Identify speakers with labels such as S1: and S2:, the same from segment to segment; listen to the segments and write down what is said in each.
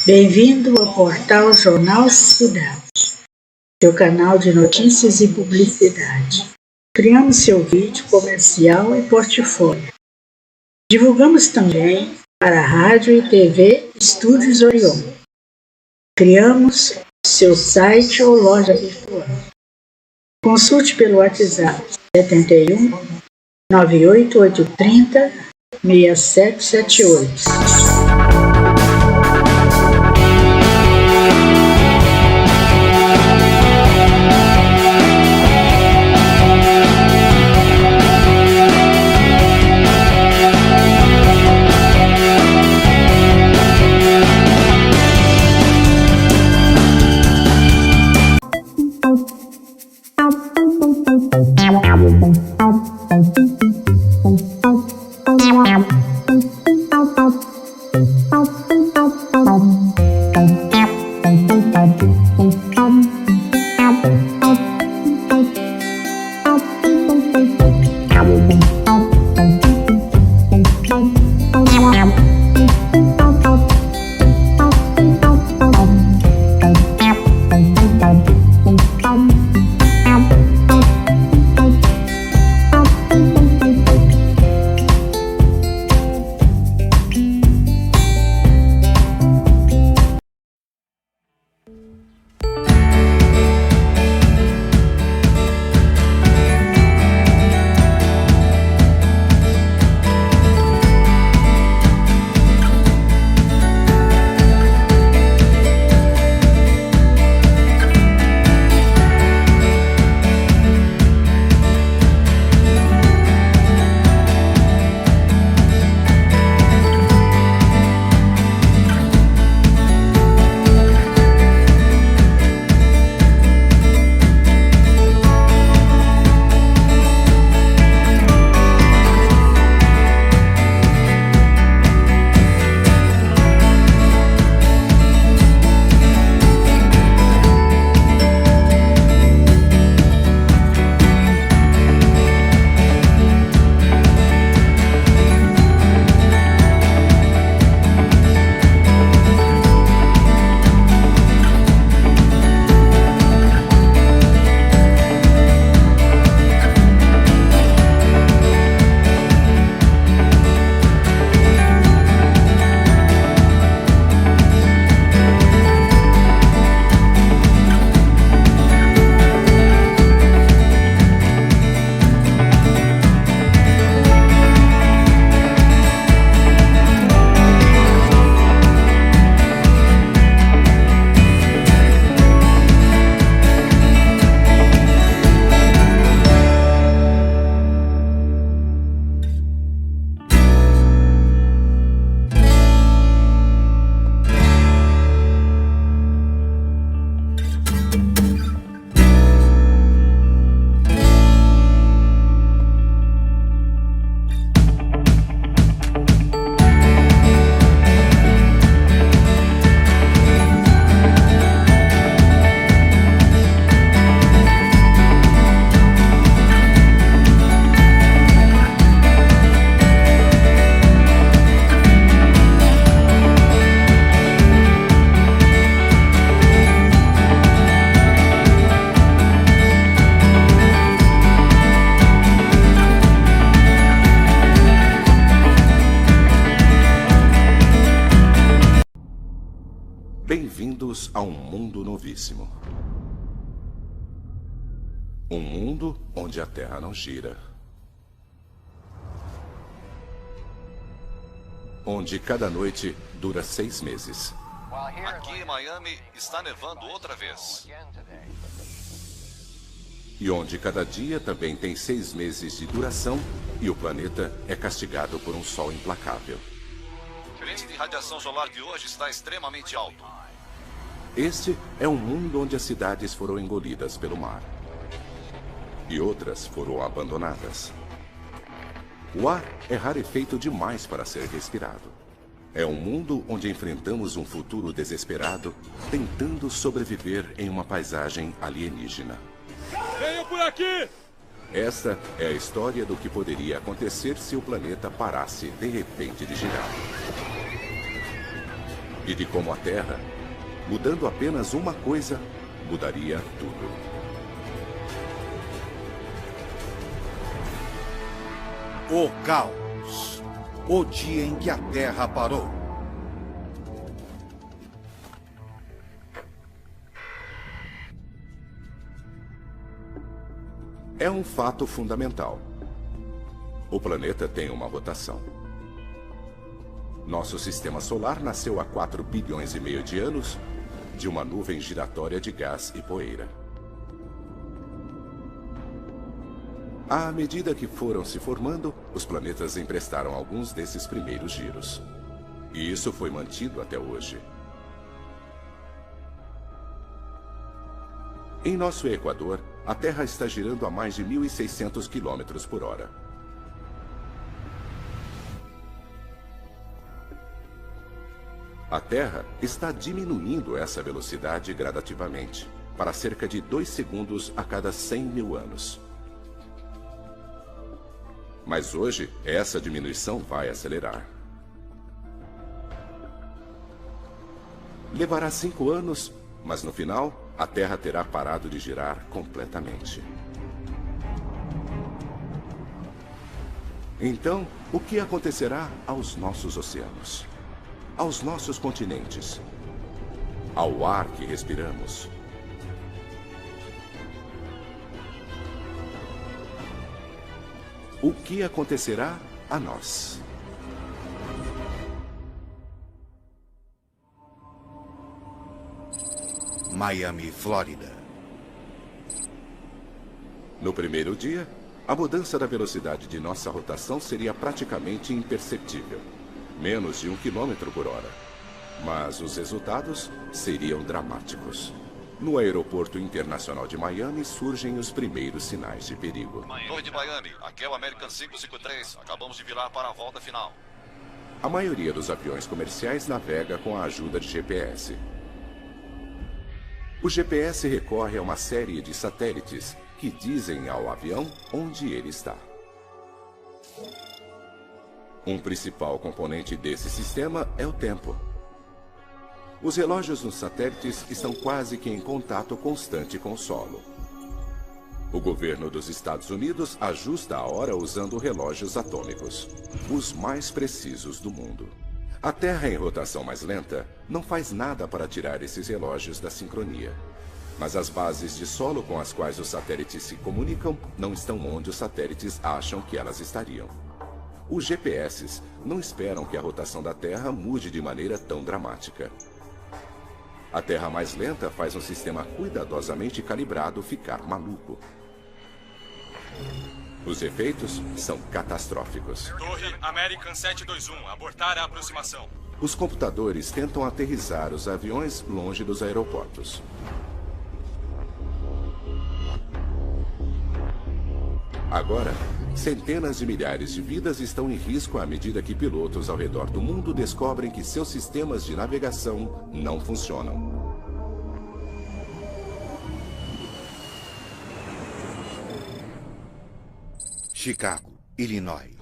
S1: Bem-vindo ao portal Jornal Cidade, seu canal de notícias e publicidade. Criamos seu vídeo comercial e portfólio. Divulgamos também para a Rádio e TV Estúdios Orion. Criamos seu site ou loja virtual. Consulte pelo WhatsApp 71 98830 6778.
S2: Bem-vindos a um mundo novíssimo. Um mundo onde a Terra não gira. Onde cada noite dura 6 meses.
S3: Aqui em Miami está nevando outra vez.
S2: E onde cada dia também tem 6 meses de duração e o planeta é castigado por um sol implacável.
S3: O índice de radiação solar de hoje está extremamente alto.
S2: Este é um mundo onde as cidades foram engolidas pelo mar. E outras foram abandonadas. O ar é rarefeito demais para ser respirado. É um mundo onde enfrentamos um futuro desesperado, tentando sobreviver em uma paisagem alienígena.
S4: Venham por aqui!
S2: Esta é a história do que poderia acontecer se o planeta parasse de repente de girar. E de como a Terra, mudando apenas uma coisa, mudaria tudo.
S5: O caos. O dia em que a Terra parou.
S2: É um fato fundamental. O planeta tem uma rotação. Nosso sistema solar nasceu há 4 bilhões e meio de anos de uma nuvem giratória de gás e poeira. À medida que foram se formando, os planetas emprestaram alguns desses primeiros giros. E isso foi mantido até hoje. Em nosso Equador, a Terra está girando a mais de 1.600 km por hora. A Terra está diminuindo essa velocidade gradativamente, para cerca de 2 segundos a cada 100 mil anos. Mas hoje, essa diminuição vai acelerar. Levará 5 anos, mas no final, a Terra terá parado de girar completamente. Então, o que acontecerá aos nossos oceanos? Aos nossos continentes? Ao ar que respiramos? O que acontecerá a nós?
S5: Miami, Flórida.
S2: No primeiro dia, a mudança da velocidade de nossa rotação seria praticamente imperceptível, menos de 1 km por hora. Mas os resultados seriam dramáticos. No aeroporto internacional de Miami surgem os primeiros sinais de perigo.
S3: Torre de Miami, aqui é o American 553. Acabamos de virar para a volta final.
S2: A maioria dos aviões comerciais navega com a ajuda de GPS. O GPS recorre a uma série de satélites que dizem ao avião onde ele está. Um principal componente desse sistema é o tempo. Os relógios nos satélites estão quase que em contato constante com o solo. O governo dos Estados Unidos ajusta a hora usando relógios atômicos, os mais precisos do mundo. A Terra em rotação mais lenta não faz nada para tirar esses relógios da sincronia. Mas as bases de solo com as quais os satélites se comunicam não estão onde os satélites acham que elas estariam. Os GPS não esperam que a rotação da Terra mude de maneira tão dramática. A Terra mais lenta faz um sistema cuidadosamente calibrado ficar maluco. Os efeitos são catastróficos.
S4: Torre American 721, abortar a aproximação.
S2: Os computadores tentam aterrissar os aviões longe dos aeroportos. Agora, centenas de milhares de vidas estão em risco à medida que pilotos ao redor do mundo descobrem que seus sistemas de navegação não funcionam.
S5: Chicago, Illinois.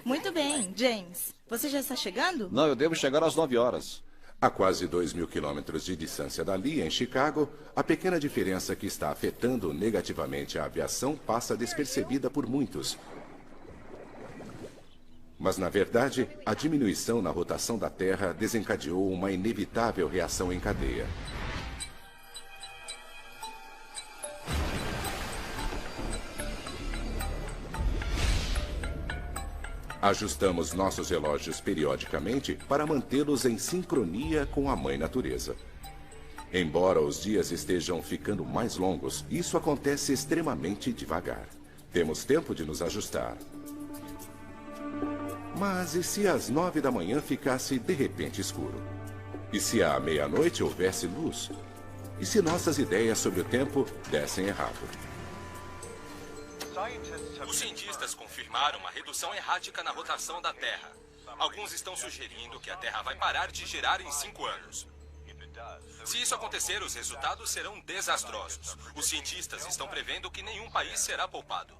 S6: Muito bem, James. Você já está chegando?
S3: Não, eu devo chegar às 9 horas.
S2: A quase 2.000 quilômetros de distância dali, em Chicago, a pequena diferença que está afetando negativamente a aviação passa despercebida por muitos. Mas, na verdade, a diminuição na rotação da Terra desencadeou uma inevitável reação em cadeia. Ajustamos nossos relógios periodicamente para mantê-los em sincronia com a Mãe Natureza. Embora os dias estejam ficando mais longos, isso acontece extremamente devagar. Temos tempo de nos ajustar. Mas e se às 9 da manhã ficasse de repente escuro? E se à meia-noite houvesse luz? E se nossas ideias sobre o tempo dessem errado?
S4: Os cientistas confirmaram uma redução errática na rotação da Terra. Alguns estão sugerindo que a Terra vai parar de girar em 5 anos. Se isso acontecer, os resultados serão desastrosos. Os cientistas estão prevendo que nenhum país será poupado.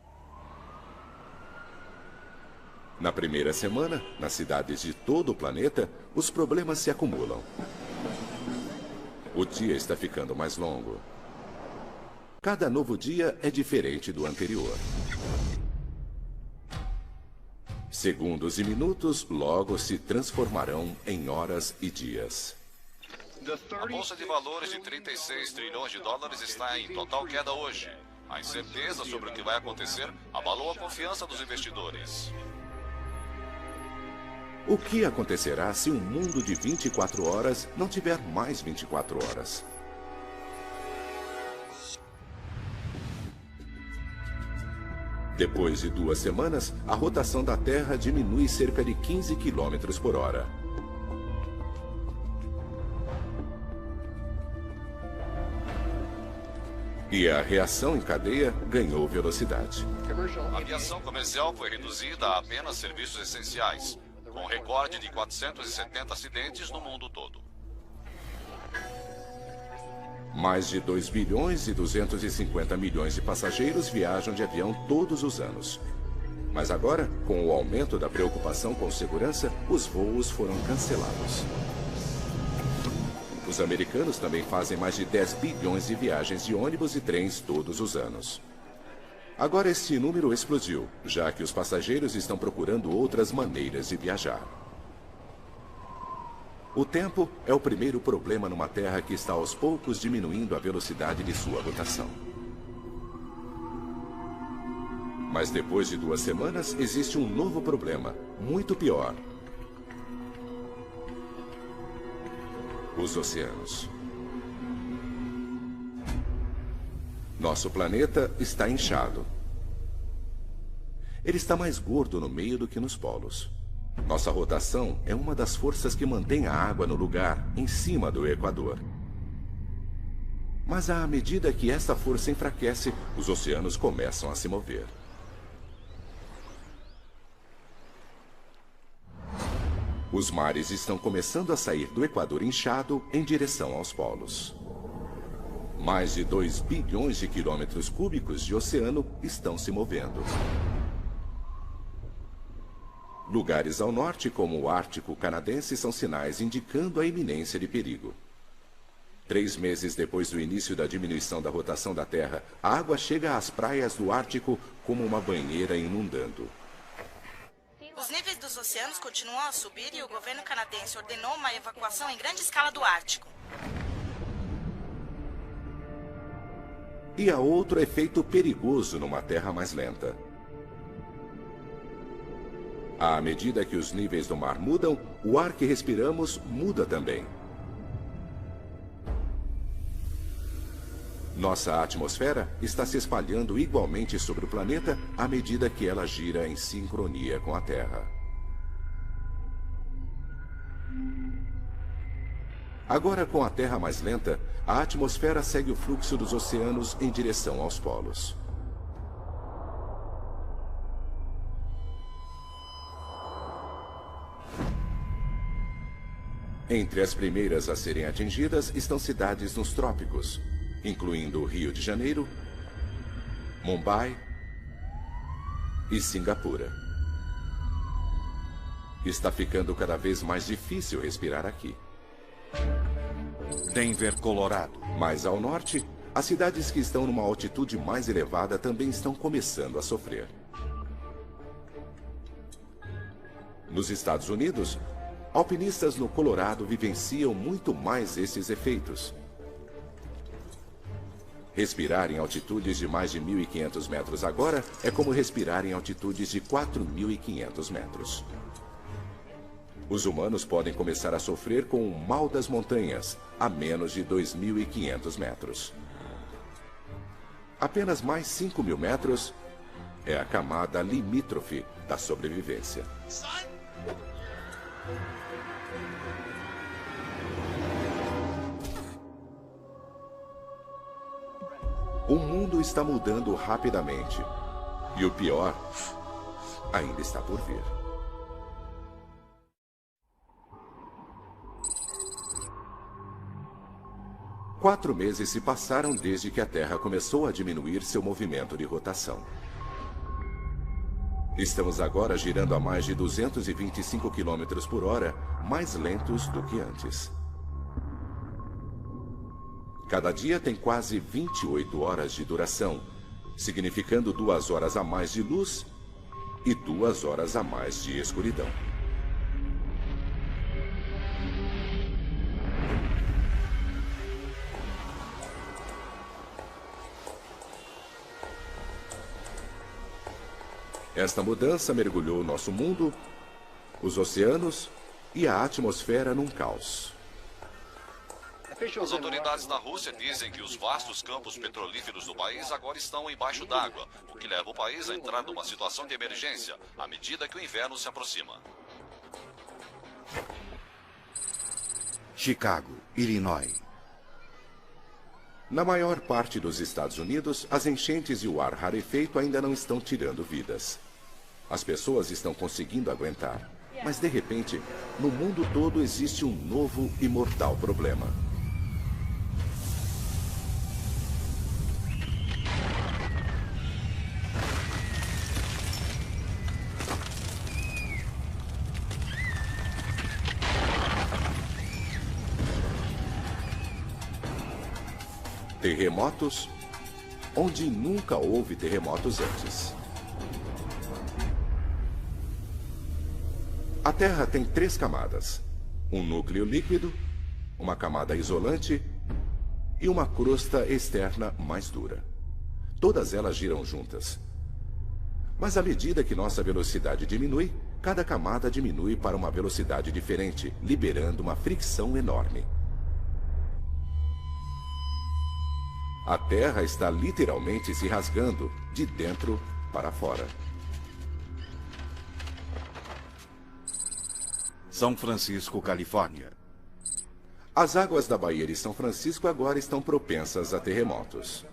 S2: Na primeira semana, nas cidades de todo o planeta, os problemas se acumulam. O dia está ficando mais longo. Cada novo dia é diferente do anterior. Segundos e minutos logo se transformarão em horas e dias.
S3: A bolsa de valores de 36 trilhões de dólares está em total queda hoje. A incerteza sobre o que vai acontecer abalou a confiança dos investidores.
S2: O que acontecerá se um mundo de 24 horas não tiver mais 24 horas? Depois de 2 semanas, a rotação da Terra diminui cerca de 15 km por hora. E a reação em cadeia ganhou velocidade.
S3: A aviação comercial foi reduzida a apenas serviços essenciais, com um recorde de 470 acidentes no mundo todo.
S2: Mais de 2 bilhões e 250 milhões de passageiros viajam de avião todos os anos. Mas agora, com o aumento da preocupação com segurança, os voos foram cancelados. Os americanos também fazem mais de 10 bilhões de viagens de ônibus e trens todos os anos. Agora este número explodiu, já que os passageiros estão procurando outras maneiras de viajar. O tempo é o primeiro problema numa Terra que está aos poucos diminuindo a velocidade de sua rotação. Mas depois de 2 semanas, existe um novo problema, muito pior. Os oceanos. Nosso planeta está inchado. Ele está mais gordo no meio do que nos polos. Nossa rotação é uma das forças que mantém a água no lugar, em cima do Equador. Mas à medida que esta força enfraquece, os oceanos começam a se mover. Os mares estão começando a sair do Equador inchado em direção aos polos. Mais de 2 bilhões de quilômetros cúbicos de oceano estão se movendo. Lugares ao norte, como o Ártico canadense, são sinais indicando a iminência de perigo. 3 meses depois do início da diminuição da rotação da Terra, a água chega às praias do Ártico como uma banheira inundando.
S6: Os níveis dos oceanos continuam a subir e o governo canadense ordenou uma evacuação em grande escala do Ártico.
S2: E há outro efeito perigoso numa Terra mais lenta. À medida que os níveis do mar mudam, o ar que respiramos muda também. Nossa atmosfera está se espalhando igualmente sobre o planeta à medida que ela gira em sincronia com a Terra. Agora, com a Terra mais lenta, a atmosfera segue o fluxo dos oceanos em direção aos polos. Entre as primeiras a serem atingidas estão cidades nos trópicos, incluindo Rio de Janeiro, Mumbai e Singapura. Está ficando cada vez mais difícil respirar aqui.
S5: Denver, Colorado.
S2: Mais ao norte, as cidades que estão numa altitude mais elevada também estão começando a sofrer. Nos Estados Unidos, alpinistas no Colorado vivenciam muito mais esses efeitos. Respirar em altitudes de mais de 1.500 metros agora é como respirar em altitudes de 4.500 metros. Os humanos podem começar a sofrer com o mal das montanhas, a menos de 2.500 metros. Apenas mais 5.000 metros é a camada limítrofe da sobrevivência. O mundo está mudando rapidamente. E o pior ainda está por vir. Quatro meses se passaram desde que a Terra começou a diminuir seu movimento de rotação. Estamos agora girando a mais de 225 km por hora, mais lentos do que antes. Cada dia tem quase 28 horas de duração, significando 2 horas a mais de luz e 2 horas a mais de escuridão. Esta mudança mergulhou nosso mundo, os oceanos e a atmosfera num caos.
S3: As autoridades da Rússia dizem que os vastos campos petrolíferos do país agora estão embaixo d'água, o que leva o país a entrar numa situação de emergência à medida que o inverno se aproxima.
S5: Chicago, Illinois.
S2: Na maior parte dos Estados Unidos, as enchentes e o ar rarefeito ainda não estão tirando vidas. As pessoas estão conseguindo aguentar, mas de repente, no mundo todo existe um novo e mortal problema. Terremotos, onde nunca houve terremotos antes. A Terra tem 3 camadas: um núcleo líquido, uma camada isolante e uma crosta externa mais dura. Todas elas giram juntas. Mas à medida que nossa velocidade diminui, cada camada diminui para uma velocidade diferente, liberando uma fricção enorme. A Terra está literalmente se rasgando de dentro para fora.
S5: São Francisco, Califórnia.
S2: As águas da Baía de São Francisco agora estão propensas a terremotos.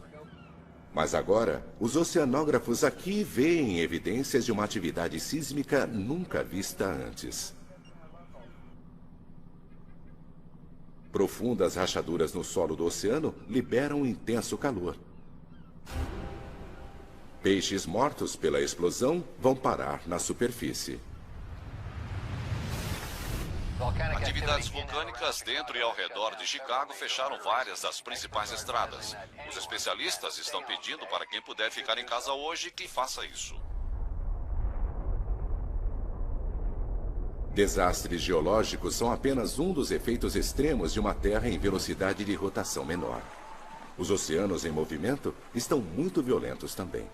S2: Mas agora, os oceanógrafos aqui veem evidências de uma atividade sísmica nunca vista antes. Profundas rachaduras no solo do oceano liberam um intenso calor. Peixes mortos pela explosão vão parar na superfície.
S3: Atividades vulcânicas dentro e ao redor de Chicago fecharam várias das principais estradas. Os especialistas estão pedindo para quem puder ficar em casa hoje que faça isso.
S2: Desastres geológicos são apenas um dos efeitos extremos de uma Terra em velocidade de rotação menor. Os oceanos em movimento estão muito violentos também.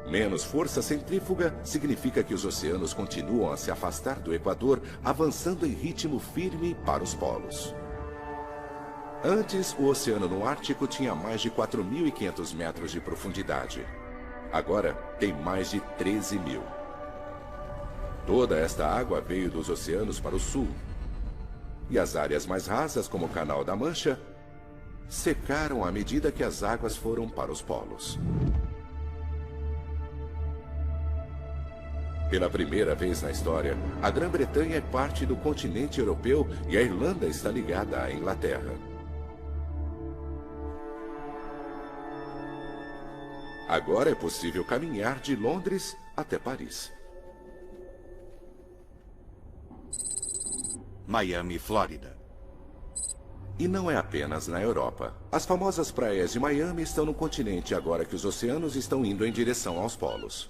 S2: Menos força centrífuga significa que os oceanos continuam a se afastar do Equador, avançando em ritmo firme para os polos. Antes, o oceano no Ártico tinha mais de 4.500 metros de profundidade. Agora, tem mais de 13.000. Toda esta água veio dos oceanos para o sul. E as áreas mais rasas, como o Canal da Mancha, secaram à medida que as águas foram para os polos. Pela primeira vez na história, a Grã-Bretanha é parte do continente europeu e a Irlanda está ligada à Inglaterra. Agora é possível caminhar de Londres até Paris.
S5: Miami, Flórida.
S2: E não é apenas na Europa. As famosas praias de Miami estão no continente agora que os oceanos estão indo em direção aos polos.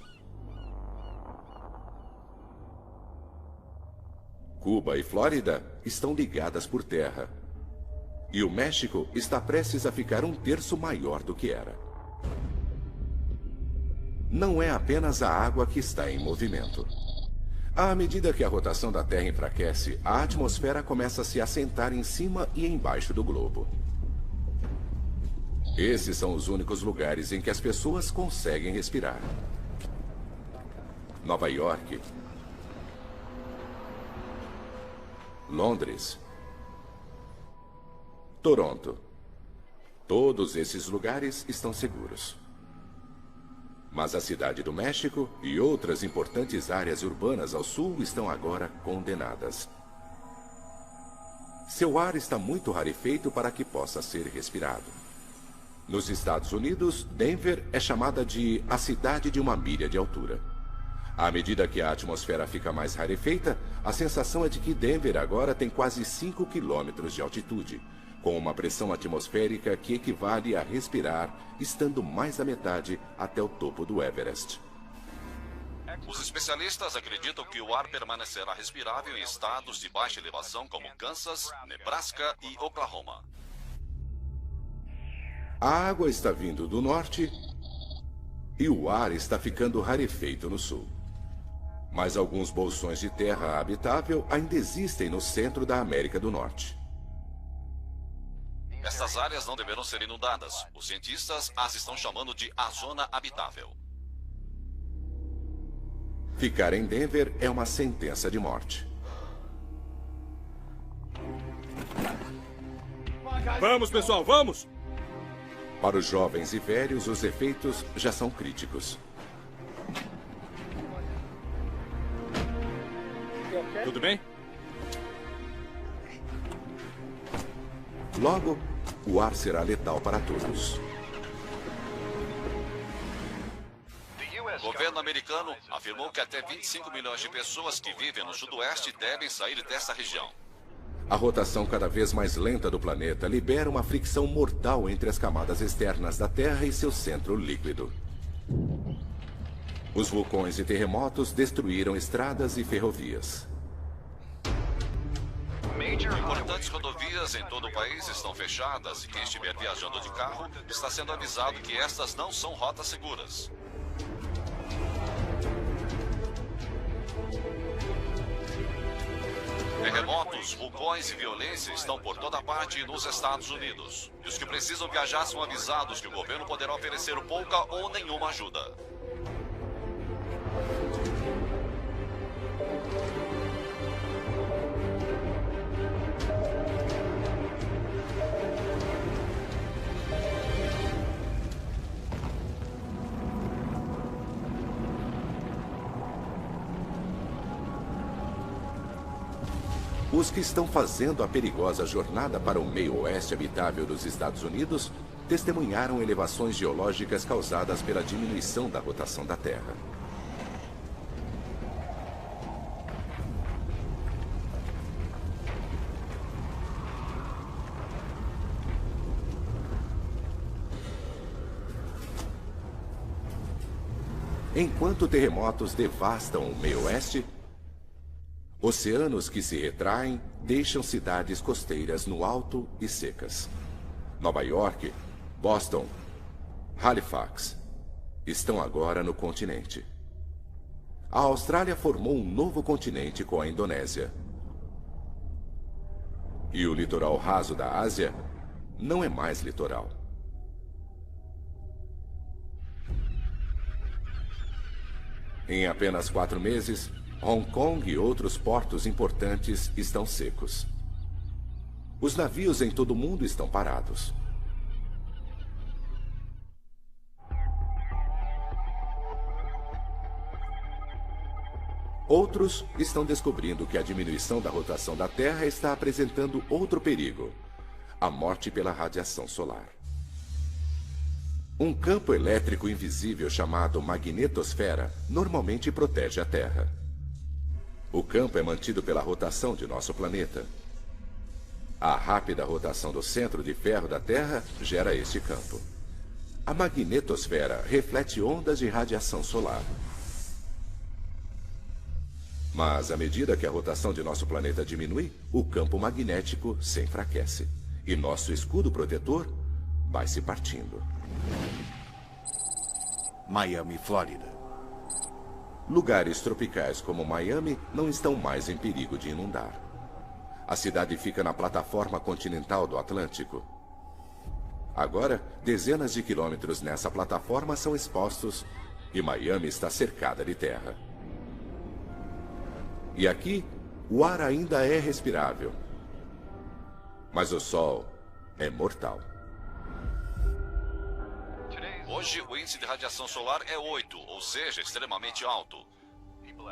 S2: Cuba e Flórida estão ligadas por terra. E o México está prestes a ficar 1/3 maior do que era. Não é apenas a água que está em movimento. À medida que a rotação da Terra enfraquece, a atmosfera começa a se assentar em cima e embaixo do globo. Esses são os únicos lugares em que as pessoas conseguem respirar. Nova York, Londres, Toronto. Todos esses lugares estão seguros. Mas a cidade do México e outras importantes áreas urbanas ao sul estão agora condenadas. Seu ar está muito rarefeito para que possa ser respirado. Nos Estados Unidos, Denver é chamada de a cidade de 1 milha de altura. À medida que a atmosfera fica mais rarefeita, a sensação é de que Denver agora tem quase 5 quilômetros de altitude, com uma pressão atmosférica que equivale a respirar, estando mais da metade até o topo do Everest.
S3: Os especialistas acreditam que o ar permanecerá respirável em estados de baixa elevação como Kansas, Nebraska e Oklahoma.
S2: A água está vindo do norte e o ar está ficando rarefeito no sul. Mas alguns bolsões de terra habitável ainda existem no centro da América do Norte.
S3: Estas áreas não deverão ser inundadas. Os cientistas as estão chamando de a zona habitável.
S2: Ficar em Denver é uma sentença de morte.
S5: Vamos, pessoal, vamos!
S2: Para os jovens e velhos, os efeitos já são críticos.
S5: Tudo bem?
S2: Logo, o ar será letal para todos.
S3: O governo americano afirmou que até 25 milhões de pessoas que vivem no sudoeste devem sair dessa região.
S2: A rotação cada vez mais lenta do planeta libera uma fricção mortal entre as camadas externas da Terra e seu centro líquido. Os vulcões e terremotos destruíram estradas e ferrovias.
S3: Importantes rodovias em todo o país estão fechadas e quem estiver viajando de carro está sendo avisado que estas não são rotas seguras. Terremotos, vulcões e violência estão por toda parte nos Estados Unidos. E os que precisam viajar são avisados que o governo poderá oferecer pouca ou nenhuma ajuda.
S2: Os que estão fazendo a perigosa jornada para o meio oeste habitável dos Estados Unidos testemunharam elevações geológicas causadas pela diminuição da rotação da Terra. Enquanto terremotos devastam o meio oeste, oceanos que se retraem deixam cidades costeiras no alto e secas. Nova York, Boston, Halifax estão agora no continente. A Austrália formou um novo continente com a Indonésia. E o litoral raso da Ásia não é mais litoral. Em apenas 4 meses, Hong Kong e outros portos importantes estão secos. Os navios em todo o mundo estão parados. Outros estão descobrindo que a diminuição da rotação da Terra está apresentando outro perigo: a morte pela radiação solar. Um campo elétrico invisível chamado magnetosfera normalmente protege a Terra. O campo é mantido pela rotação de nosso planeta. A rápida rotação do centro de ferro da Terra gera este campo. A magnetosfera reflete ondas de radiação solar. Mas, à medida que a rotação de nosso planeta diminui, o campo magnético se enfraquece. E nosso escudo protetor vai se partindo.
S5: Miami, Flórida.
S2: Lugares tropicais como Miami não estão mais em perigo de inundar. A cidade fica na plataforma continental do Atlântico. Agora, dezenas de quilômetros nessa plataforma são expostos e Miami está cercada de terra. E aqui, o ar ainda é respirável. Mas o sol é mortal.
S3: Hoje, o índice de radiação solar é 8, ou seja, extremamente alto.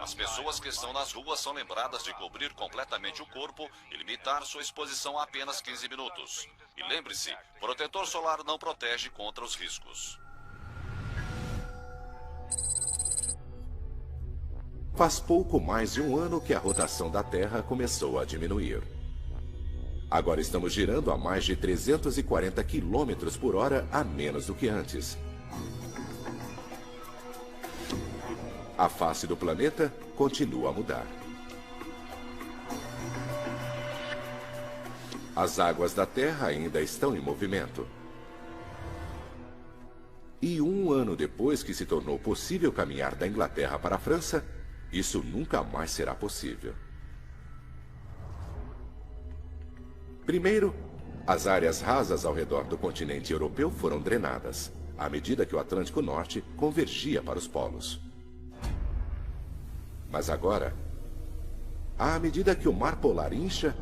S3: As pessoas que estão nas ruas são lembradas de cobrir completamente o corpo e limitar sua exposição a apenas 15 minutos. E lembre-se, protetor solar não protege contra os riscos.
S2: Faz pouco mais de um ano que a rotação da Terra começou a diminuir. Agora estamos girando a mais de 340 km por hora a menos do que antes. A face do planeta continua a mudar. As águas da Terra ainda estão em movimento. E um ano depois que se tornou possível caminhar da Inglaterra para a França, isso nunca mais será possível. Primeiro, as áreas rasas ao redor do continente europeu foram drenadas, à medida que o Atlântico Norte convergia para os polos. Mas agora, à medida que o Mar Polar incha,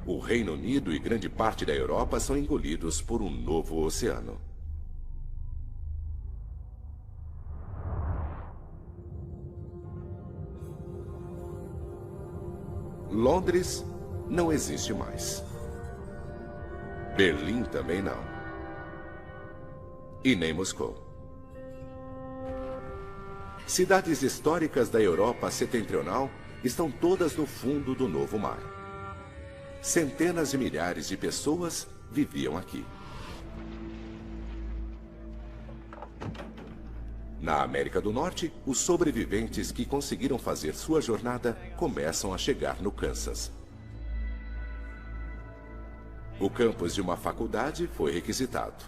S2: o Reino Unido e grande parte da Europa são engolidos por um novo oceano. Londres não existe mais. Berlim também não. E nem Moscou. Cidades históricas da Europa setentrional estão todas no fundo do novo mar. Centenas de milhares de pessoas viviam aqui. Na América do Norte, os sobreviventes que conseguiram fazer sua jornada começam a chegar no Kansas. O campus de uma faculdade foi requisitado.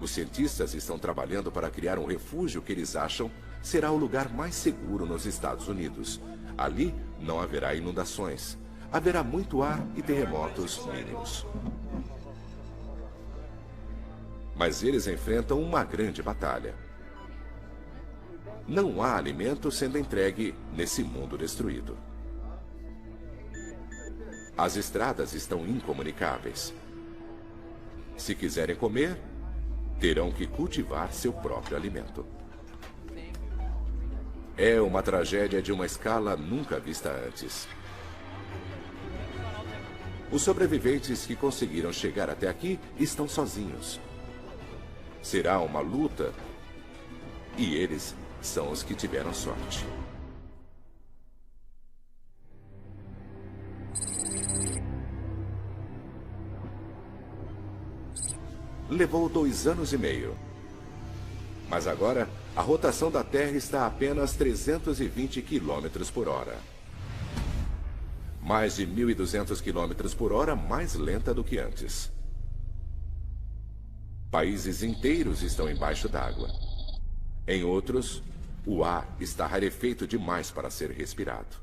S2: Os cientistas estão trabalhando para criar um refúgio que eles acham será o lugar mais seguro nos Estados Unidos. Ali não haverá inundações. Haverá muito ar e terremotos mínimos. Mas eles enfrentam uma grande batalha. Não há alimento sendo entregue nesse mundo destruído. As estradas estão incomunicáveis. Se quiserem comer, terão que cultivar seu próprio alimento. É uma tragédia de uma escala nunca vista antes. Os sobreviventes que conseguiram chegar até aqui estão sozinhos. Será uma luta e eles são os que tiveram sorte. Levou 2 anos e meio. Mas agora, a rotação da Terra está a apenas 320 km por hora. Mais de 1.200 km por hora mais lenta do que antes. Países inteiros estão embaixo d'água. Em outros, o ar está rarefeito demais para ser respirado.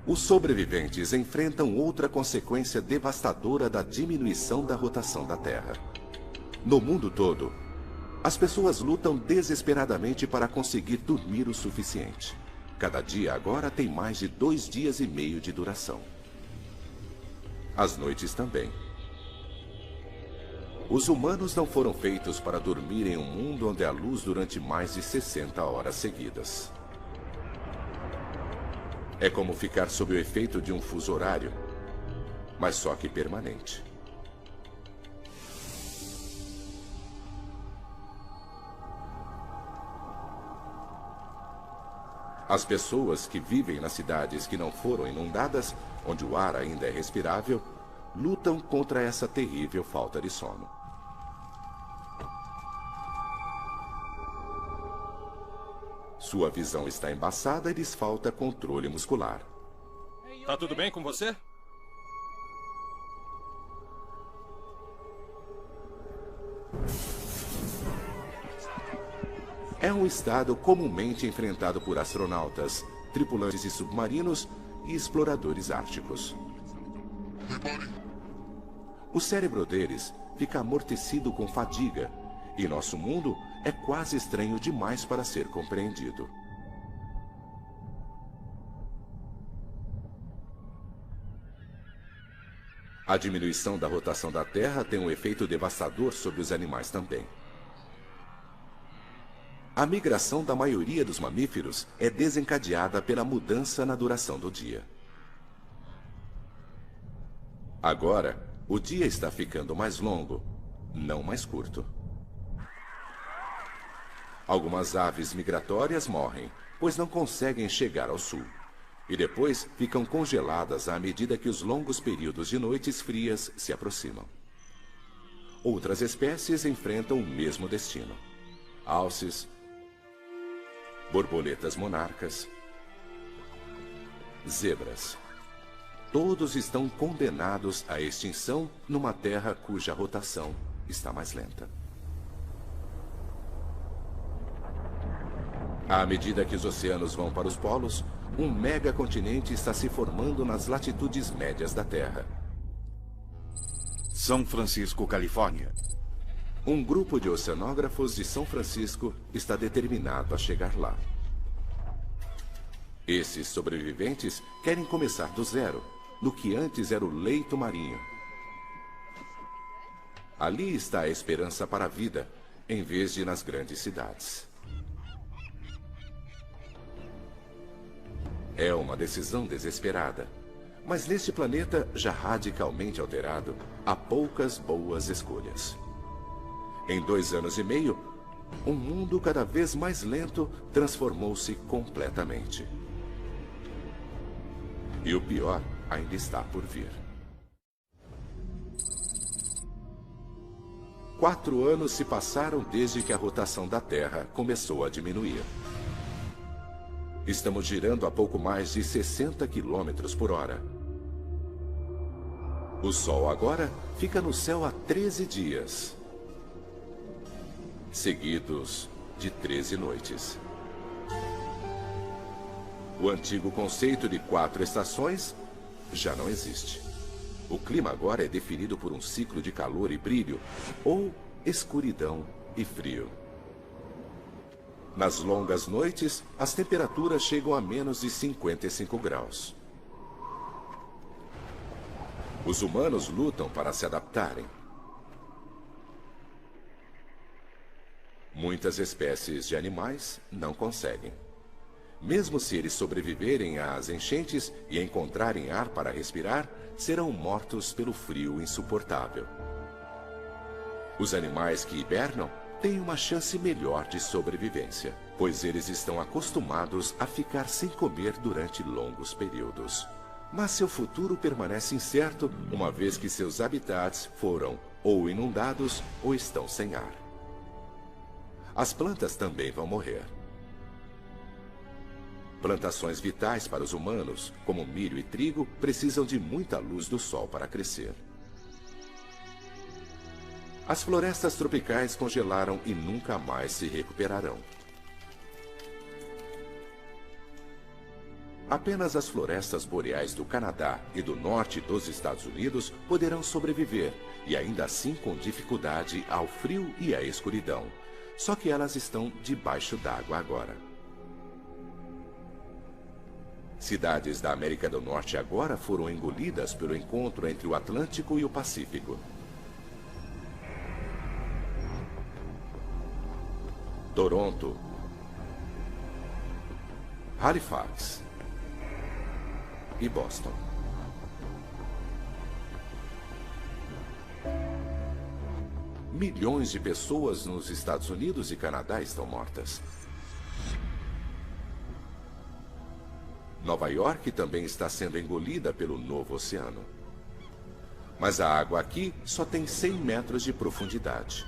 S2: Os sobreviventes enfrentam outra consequência devastadora da diminuição da rotação da Terra. No mundo todo, as pessoas lutam desesperadamente para conseguir dormir o suficiente. Cada dia agora tem mais de 2 dias e meio de duração. As noites também. Os humanos não foram feitos para dormir em um mundo onde há luz durante mais de 60 horas seguidas. É como ficar sob o efeito de um fuso horário, mas só que permanente. As pessoas que vivem nas cidades que não foram inundadas, onde o ar ainda é respirável, lutam contra essa terrível falta de sono. Sua visão está embaçada e lhes falta controle muscular.
S4: Tá tudo bem com você?
S2: É um estado comumente enfrentado por astronautas, tripulantes de submarinos e exploradores árticos. O cérebro deles fica amortecido com fadiga, e nosso mundo é quase estranho demais para ser compreendido. A diminuição da rotação da Terra tem um efeito devastador sobre os animais também. A migração da maioria dos mamíferos é desencadeada pela mudança na duração do dia. Agora, o dia está ficando mais longo, não mais curto. Algumas aves migratórias morrem, pois não conseguem chegar ao sul. E depois ficam congeladas à medida que os longos períodos de noites frias se aproximam. Outras espécies enfrentam o mesmo destino. Alces, borboletas monarcas, zebras. Todos estão condenados à extinção numa terra cuja rotação está mais lenta. À medida que os oceanos vão para os polos, um megacontinente está se formando nas latitudes médias da Terra.
S5: São Francisco, Califórnia.
S2: Um grupo de oceanógrafos de São Francisco está determinado a chegar lá. Esses sobreviventes querem começar do zero, no que antes era o leito marinho. Ali está a esperança para a vida, em vez de nas grandes cidades. É uma decisão desesperada, mas neste planeta já radicalmente alterado, há poucas boas escolhas. Em 2 anos e meio, um mundo cada vez mais lento transformou-se completamente. E o pior ainda está por vir. 4 anos se passaram desde que a rotação da Terra começou a diminuir. Estamos girando a pouco mais de 60 km por hora. O Sol agora fica no céu há 13 dias, seguidos de 13 noites. O antigo conceito de 4 estações já não existe. O clima agora é definido por um ciclo de calor e brilho, ou escuridão e frio. Nas longas noites, as temperaturas chegam a menos de 55 graus. Os humanos lutam para se adaptarem. Muitas espécies de animais não conseguem. Mesmo se eles sobreviverem às enchentes e encontrarem ar para respirar, serão mortos pelo frio insuportável. Os animais que hibernam têm uma chance melhor de sobrevivência, pois eles estão acostumados a ficar sem comer durante longos períodos. Mas seu futuro permanece incerto, uma vez que seus habitats foram ou inundados ou estão sem ar. As plantas também vão morrer. Plantações vitais para os humanos, como milho e trigo, precisam de muita luz do sol para crescer. As florestas tropicais congelaram e nunca mais se recuperarão. Apenas as florestas boreais do Canadá e do norte dos Estados Unidos poderão sobreviver, e ainda assim com dificuldade ao frio e à escuridão. Só que elas estão debaixo d'água agora. Cidades da América do Norte agora foram engolidas pelo encontro entre o Atlântico e o Pacífico. Toronto, Halifax e Boston. Milhões de pessoas nos Estados Unidos e Canadá estão mortas. Nova York também está sendo engolida pelo novo oceano. Mas a água aqui só tem 100 metros de profundidade.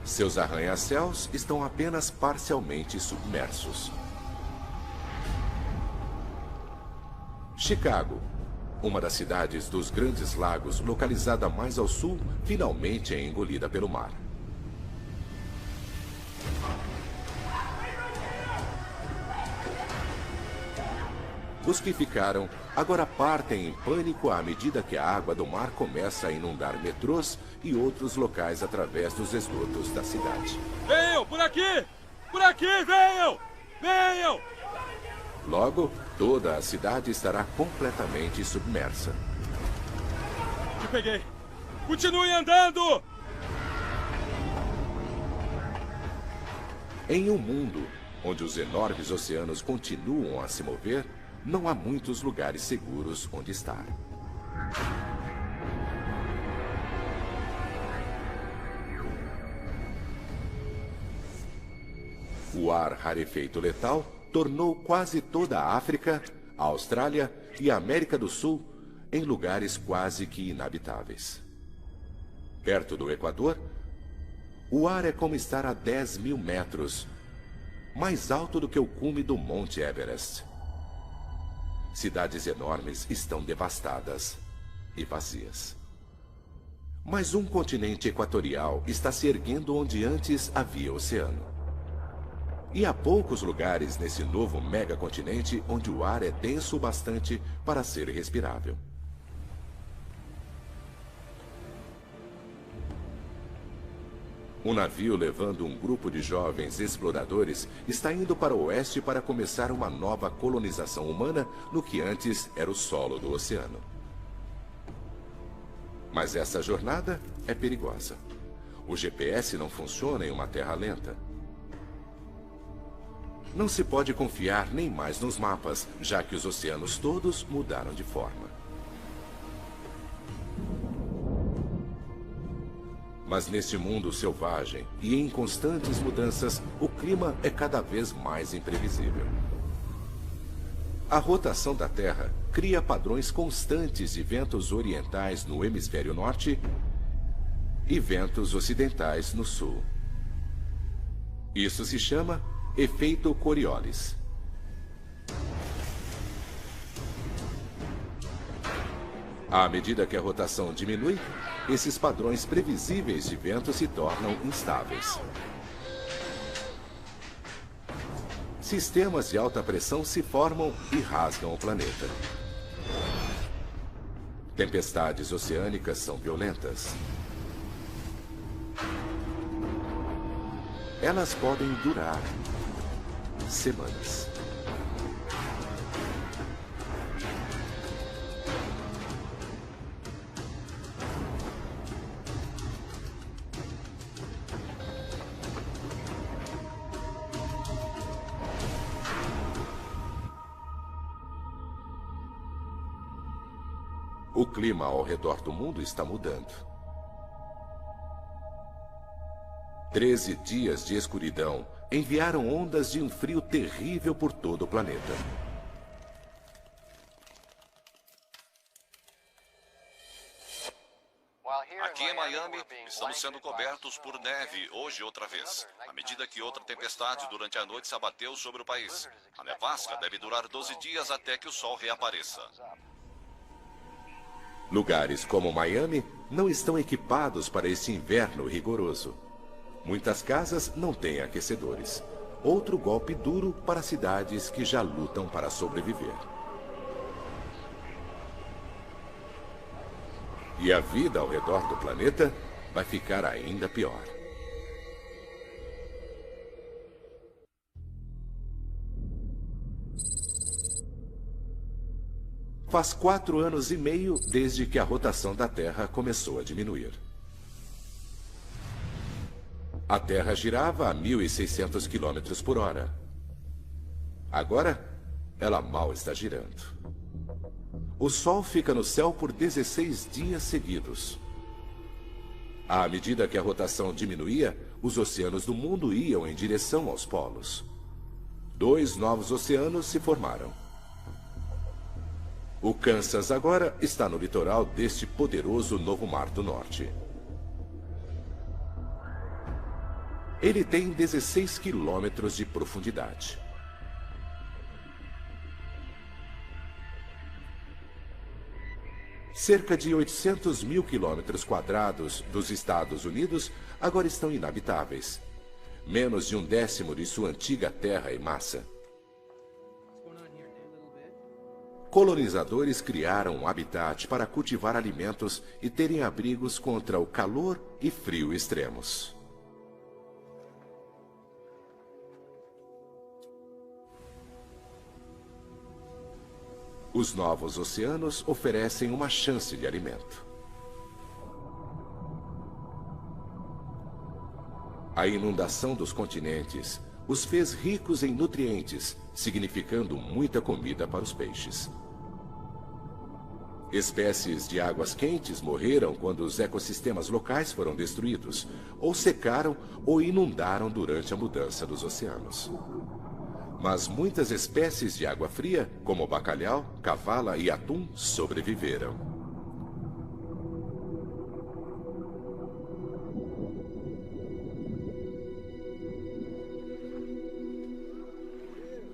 S2: Seus arranha-céus estão apenas parcialmente submersos. Chicago, uma das cidades dos Grandes Lagos, localizada mais ao sul, finalmente é engolida pelo mar. Os que ficaram agora partem em pânico à medida que a água do mar começa a inundar metrôs e outros locais através dos esgotos da cidade.
S4: Venham, por aqui! Por aqui, venham! Venham!
S2: Logo, toda a cidade estará completamente submersa.
S4: Te peguei! Continue andando!
S2: Em um mundo onde os enormes oceanos continuam a se mover, não há muitos lugares seguros onde estar. O ar rarefeito letal tornou quase toda a África, a Austrália e a América do Sul em lugares quase que inabitáveis. Perto do Equador, o ar é como estar a 10.000 metros, mais alto do que o cume do Monte Everest. Cidades enormes estão devastadas e vazias. Mas um continente equatorial está se erguendo onde antes havia oceano. E há poucos lugares nesse novo megacontinente onde o ar é denso o bastante para ser respirável. Um navio levando um grupo de jovens exploradores está indo para o oeste para começar uma nova colonização humana no que antes era o solo do oceano. Mas essa jornada é perigosa. O GPS não funciona em uma terra lenta. Não se pode confiar nem mais nos mapas, já que os oceanos todos mudaram de forma. Mas neste mundo selvagem e em constantes mudanças, o clima é cada vez mais imprevisível. A rotação da Terra cria padrões constantes de ventos orientais no hemisfério norte e ventos ocidentais no sul. Isso se chama efeito Coriolis. À medida que a rotação diminui, esses padrões previsíveis de vento se tornam instáveis. Sistemas de alta pressão se formam e rasgam o planeta. Tempestades oceânicas são violentas. Elas podem durar semanas. O clima ao redor do mundo está mudando. 13 dias de escuridão enviaram ondas de um frio terrível por todo o planeta.
S3: Aqui em Miami, estamos sendo cobertos por neve hoje outra vez, à medida que outra tempestade durante a noite se abateu sobre o país. A nevasca deve durar 12 dias até que o sol reapareça.
S2: Lugares como Miami não estão equipados para esse inverno rigoroso. Muitas casas não têm aquecedores. Outro golpe duro para cidades que já lutam para sobreviver. E a vida ao redor do planeta vai ficar ainda pior. Faz 4 anos e meio desde que a rotação da Terra começou a diminuir. A Terra girava a 1.600 km por hora. Agora, ela mal está girando. O Sol fica no céu por 16 dias seguidos. À medida que a rotação diminuía, os oceanos do mundo iam em direção aos polos. 2 novos oceanos se formaram. O Kansas agora está no litoral deste poderoso novo Mar do Norte. Ele tem 16 quilômetros de profundidade. Cerca de 800 mil quilômetros quadrados dos Estados Unidos agora estão inabitáveis. Menos de 1/10 de sua antiga terra em massa. Colonizadores criaram um habitat para cultivar alimentos e terem abrigos contra o calor e frio extremos. Os novos oceanos oferecem uma chance de alimento. A inundação dos continentes os fez ricos em nutrientes, significando muita comida para os peixes. Espécies de águas quentes morreram quando os ecossistemas locais foram destruídos, ou secaram ou inundaram durante a mudança dos oceanos. Mas muitas espécies de água fria, como bacalhau, cavala e atum, sobreviveram.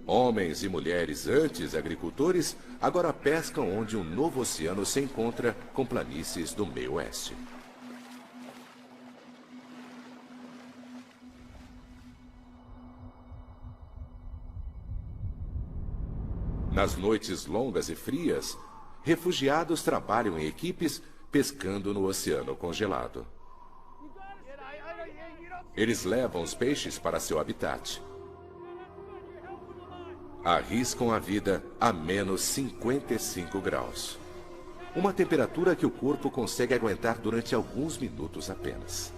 S2: Homens e mulheres antes agricultores agora pescam onde um novo oceano se encontra com planícies do meio oeste. Nas noites longas e frias, refugiados trabalham em equipes pescando no oceano congelado. Eles levam os peixes para seu habitat. Arriscam a vida a menos 55 graus. Uma temperatura que o corpo consegue aguentar durante alguns minutos apenas.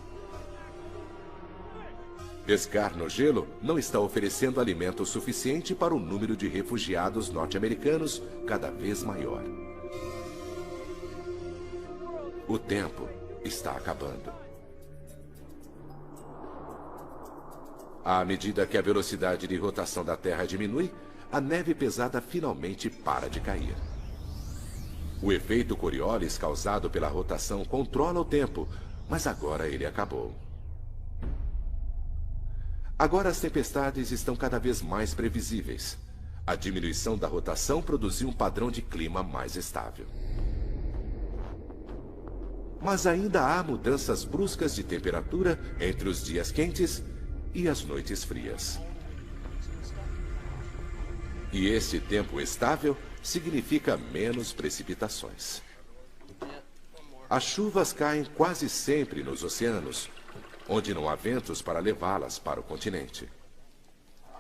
S2: Pescar no gelo não está oferecendo alimento suficiente para o número de refugiados norte-americanos cada vez maior. O tempo está acabando. À medida que a velocidade de rotação da Terra diminui, a neve pesada finalmente para de cair. O efeito Coriolis causado pela rotação controla o tempo, mas agora ele acabou. Agora as tempestades estão cada vez mais previsíveis. A diminuição da rotação produziu um padrão de clima mais estável. Mas ainda há mudanças bruscas de temperatura entre os dias quentes e as noites frias. E esse tempo estável significa menos precipitações. As chuvas caem quase sempre nos oceanos, onde não há ventos para levá-las para o continente.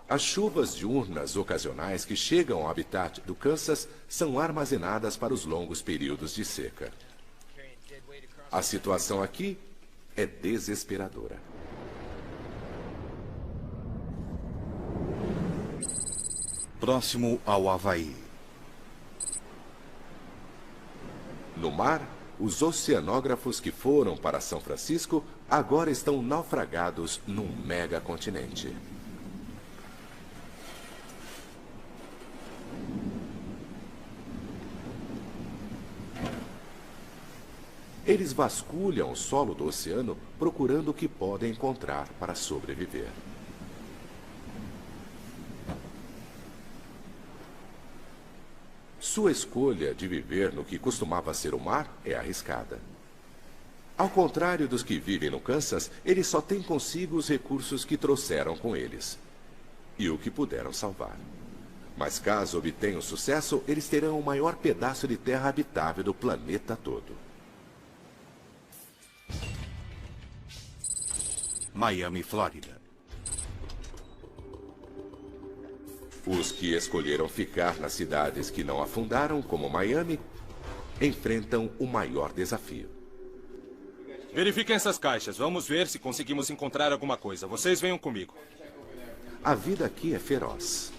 S2: As chuvas diurnas ocasionais que chegam ao habitat do Kansas são armazenadas para os longos períodos de seca. A situação aqui é desesperadora.
S5: Próximo ao Havaí.
S2: No mar, os oceanógrafos que foram para São Francisco agora estão naufragados num megacontinente. Eles vasculham o solo do oceano procurando o que podem encontrar para sobreviver. Sua escolha de viver no que costumava ser o mar é arriscada. Ao contrário dos que vivem no Kansas, eles só têm consigo os recursos que trouxeram com eles e o que puderam salvar. Mas caso obtenham sucesso, eles terão o maior pedaço de terra habitável do planeta todo.
S5: Miami, Flórida.
S2: Os que escolheram ficar nas cidades que não afundaram, como Miami, enfrentam o maior desafio.
S4: Verifiquem essas caixas. Vamos ver se conseguimos encontrar alguma coisa. Vocês venham comigo.
S2: A vida aqui é feroz.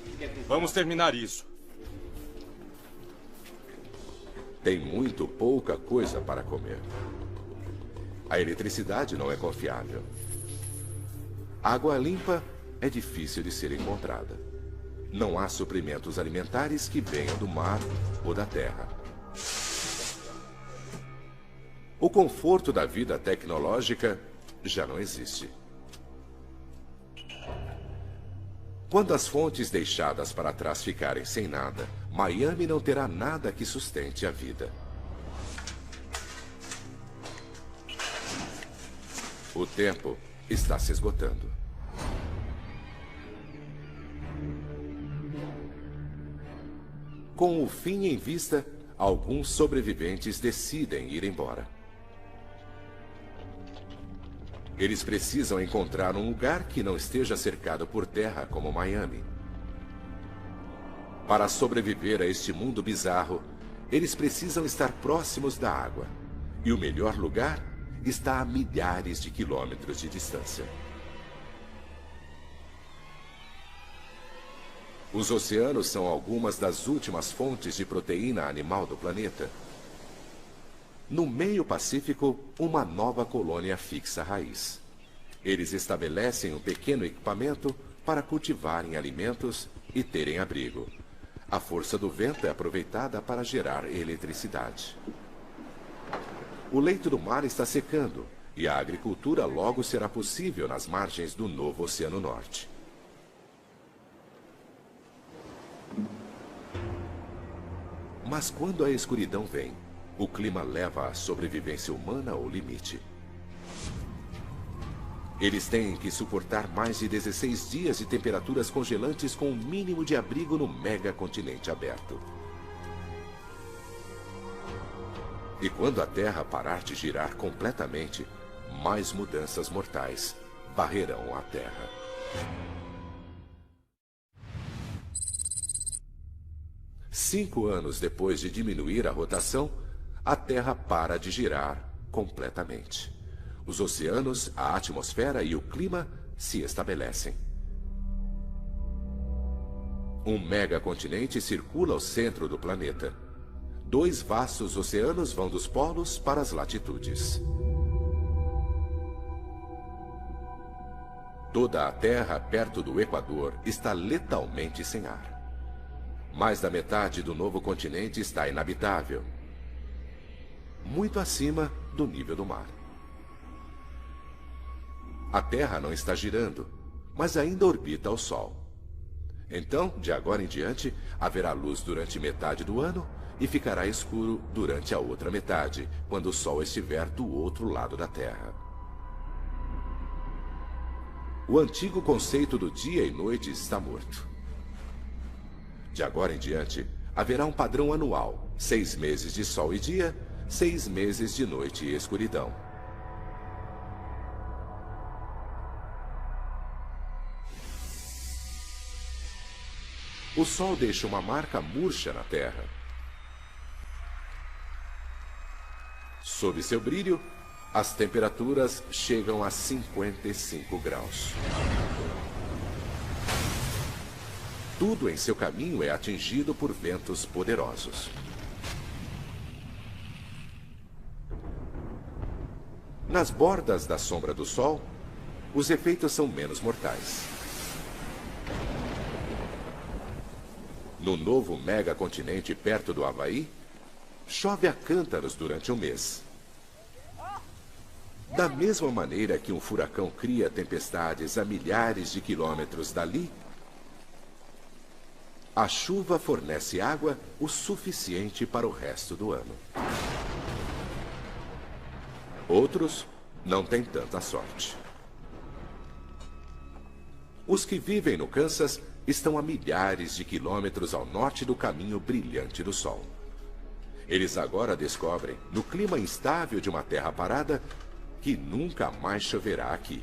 S4: Vamos terminar isso.
S2: Tem muito pouca coisa para comer. A eletricidade não é confiável. Água limpa é difícil de ser encontrada. Não há suprimentos alimentares que venham do mar ou da terra. O conforto da vida tecnológica já não existe. Quando as fontes deixadas para trás ficarem sem nada, Miami não terá nada que sustente a vida. O tempo está se esgotando. Com o fim em vista, alguns sobreviventes decidem ir embora. Eles precisam encontrar um lugar que não esteja cercado por terra como Miami. Para sobreviver a este mundo bizarro, eles precisam estar próximos da água. E o melhor lugar está a milhares de quilômetros de distância. Os oceanos são algumas das últimas fontes de proteína animal do planeta. No meio Pacífico, uma nova colônia fixa raiz. Eles estabelecem um pequeno equipamento para cultivarem alimentos e terem abrigo. A força do vento é aproveitada para gerar eletricidade. O leito do mar está secando e a agricultura logo será possível nas margens do novo Oceano Norte. Mas quando a escuridão vem, o clima leva a sobrevivência humana ao limite. Eles têm que suportar mais de 16 dias de temperaturas congelantes com um mínimo de abrigo no megacontinente aberto. E quando a Terra parar de girar completamente, mais mudanças mortais varrerão a Terra. Cinco anos depois de diminuir a rotação, a Terra para de girar completamente. Os oceanos, a atmosfera e o clima se estabelecem. Um megacontinente circula ao centro do planeta. 2 vastos oceanos vão dos polos para as latitudes. Toda a Terra perto do Equador está letalmente sem ar. Mais da metade do novo continente está inabitável, muito acima do nível do mar. A Terra não está girando, mas ainda orbita ao Sol. Então, de agora em diante, haverá luz durante metade do ano e ficará escuro durante a outra metade, quando o Sol estiver do outro lado da Terra. O antigo conceito do dia e noite está morto. De agora em diante, haverá um padrão anual: 6 meses de sol e dia, 6 meses de noite e escuridão. O Sol deixa uma marca murcha na Terra. Sob seu brilho, as temperaturas chegam a 55 graus. Tudo em seu caminho é atingido por ventos poderosos. Nas bordas da sombra do Sol, os efeitos são menos mortais. No novo megacontinente perto do Havaí, chove a cântaros durante um mês. Da mesma maneira que um furacão cria tempestades a milhares de quilômetros dali, a chuva fornece água o suficiente para o resto do ano. Outros não têm tanta sorte. Os que vivem no Kansas estão a milhares de quilômetros ao norte do caminho brilhante do Sol. Eles agora descobrem, no clima instável de uma terra parada, que nunca mais choverá aqui.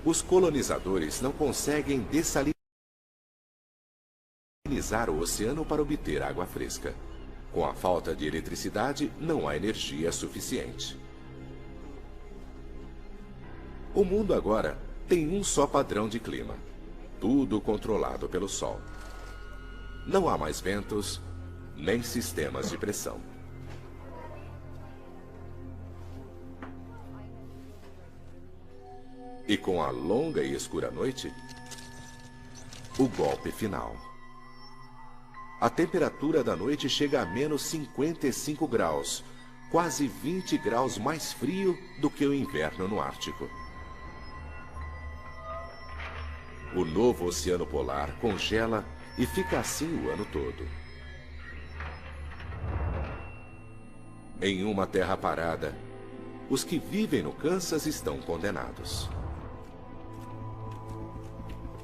S2: Os colonizadores não conseguem dessalinizar o oceano para obter água fresca. Com a falta de eletricidade, não há energia suficiente. O mundo agora tem um só padrão de clima, tudo controlado pelo Sol. Não há mais ventos, nem sistemas de pressão. E com a longa e escura noite, o golpe final. A temperatura da noite chega a menos 55 graus, quase 20 graus mais frio do que o inverno no Ártico. O novo oceano polar congela e fica assim o ano todo. Em uma terra parada, os que vivem no Kansas estão condenados.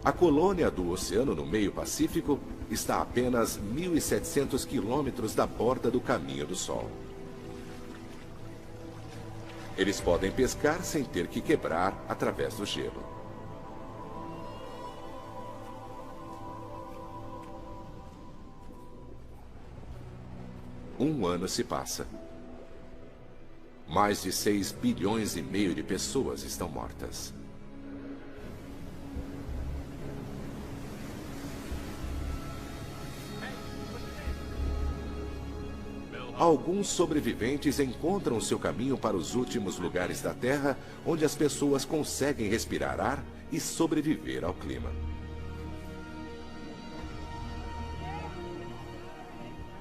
S2: A colônia do oceano no meio Pacífico está a apenas 1.700 quilômetros da borda do caminho do Sol. Eles podem pescar sem ter que quebrar através do gelo. Um ano se passa. Mais de 6,5 bilhões de pessoas estão mortas. alguns sobreviventes encontram seu caminho para os últimos lugares da Terra, onde as pessoas conseguem respirar ar e sobreviver ao clima.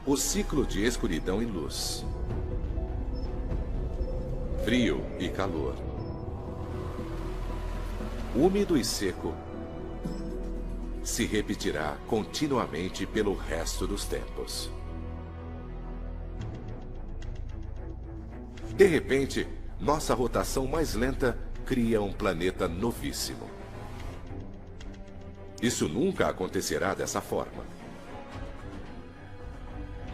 S2: O ciclo de escuridão e luz. Frio e calor. Úmido e seco. Se repetirá continuamente pelo resto dos tempos. De repente, nossa rotação mais lenta cria um planeta novíssimo. Isso nunca acontecerá dessa forma.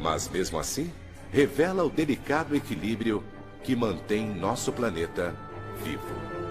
S2: Mas mesmo assim, revela o delicado equilíbrio que mantém nosso planeta vivo.